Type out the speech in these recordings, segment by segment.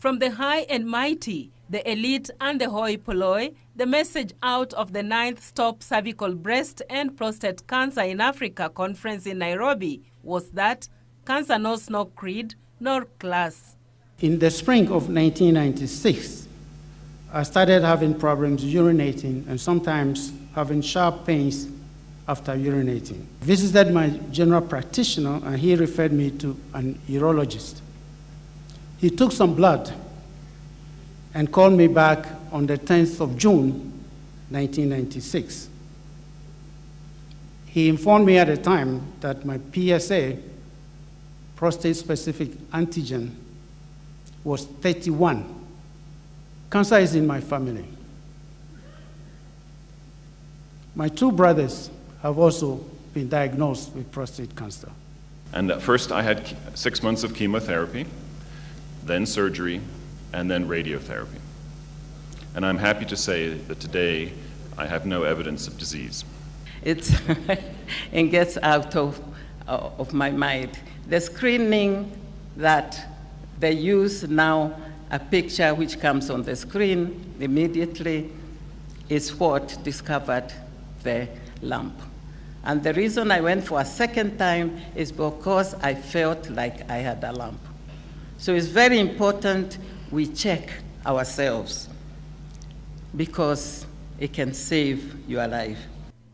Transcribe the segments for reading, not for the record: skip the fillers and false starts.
From the high and mighty, the elite and the hoi polloi, the message out of the 9th Stop Cervical Breast and Prostate Cancer in Africa conference in Nairobi was that cancer knows no creed nor class. In the spring of 1996, I started having problems urinating and sometimes having sharp pains after urinating. I visited my general practitioner and he referred me to an urologist. He took some blood and called me back on the 10th of June, 1996. He informed me at the time that my PSA, prostate-specific antigen, was 31. Cancer is in my family. My two brothers have also been diagnosed with prostate cancer. And at first I had 6 months of chemotherapy, then surgery, and then radiotherapy. And I'm happy to say that today I have no evidence of disease. It gets out of my mind. The screening that they use now, a picture which comes on the screen immediately, is what discovered the lump. And the reason I went for a second time is because I felt like I had a lump. So it's very important we check ourselves because it can save your life.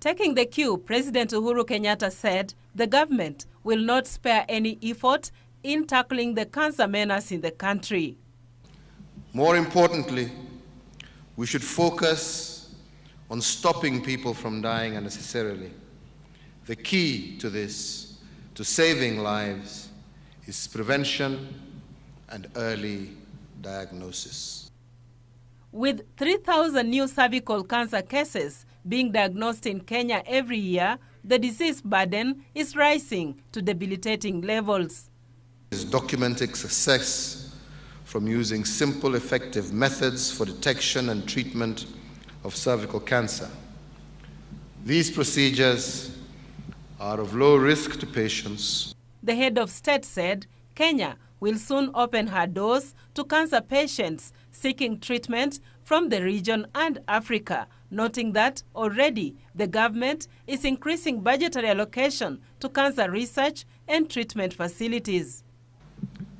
Taking the cue, President Uhuru Kenyatta said the government will not spare any effort in tackling the cancer menace in the country. More importantly, we should focus on stopping people from dying unnecessarily. The key to this, to saving lives, is prevention and early diagnosis. With 3,000 new cervical cancer cases being diagnosed in Kenya every year, the disease burden is rising to debilitating levels. Is documented success from using simple, effective methods for detection and treatment of cervical cancer. These procedures are of low risk to patients. The head of state said Kenya will soon open her doors to cancer patients seeking treatment from the region and Africa, noting that already the government is increasing budgetary allocation to cancer research and treatment facilities.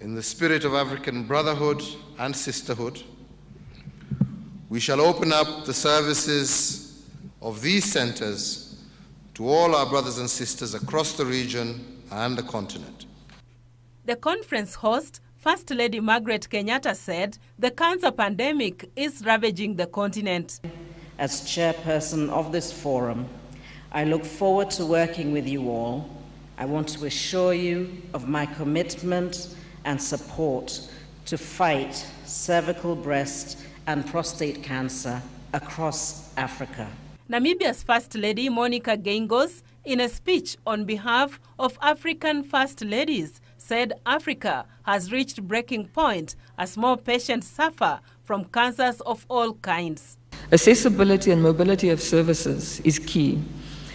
In the spirit of African brotherhood and sisterhood, we shall open up the services of these centers to all our brothers and sisters across the region and the continent. The conference host, First Lady Margaret Kenyatta, said the cancer pandemic is ravaging the continent. As chairperson of this forum, I look forward to working with you all. I want to assure you of my commitment and support to fight cervical, breast, and prostate cancer across Africa. Namibia's First Lady, Monica Gengos, in a speech on behalf of African First Ladies, said Africa has reached breaking point as more patients suffer from cancers of all kinds. Accessibility and mobility of services is key.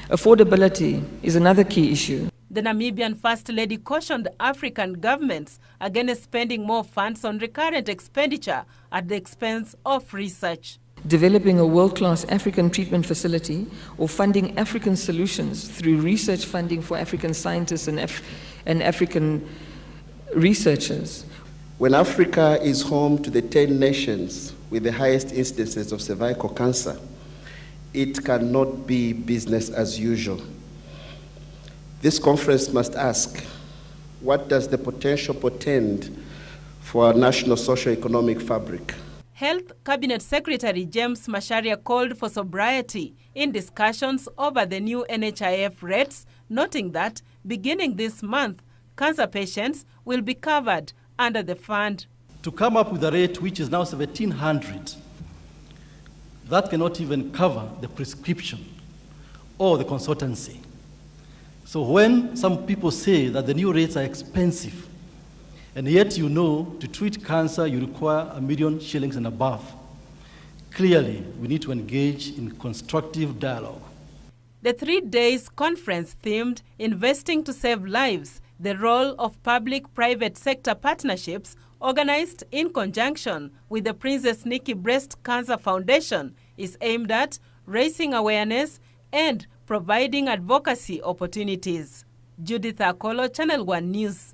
Affordability is another key issue. The Namibian First Lady cautioned African governments against spending more funds on recurrent expenditure at the expense of research. Developing a world-class African treatment facility or funding African solutions through research funding for African scientists and African researchers. When Africa is home to the 10 nations with the highest incidences of cervical cancer, it cannot be business as usual. This conference must ask, what does the potential portend for our national socio-economic fabric? Health Cabinet Secretary James Macharia called for sobriety in discussions over the new NHIF rates, noting that beginning this month, cancer patients will be covered under the fund. To come up with a rate which is now 1,700, that cannot even cover the prescription or the consultancy. So when some people say that the new rates are expensive, and yet you know to treat cancer you require 1 million shillings and above, clearly we need to engage in constructive dialogue. The 3 days conference themed Investing to Save Lives the role of public-private sector partnerships organized in conjunction with the Princess Nikki Breast Cancer Foundation is aimed at raising awareness and providing advocacy opportunities. Judith Akolo, Channel 1 News.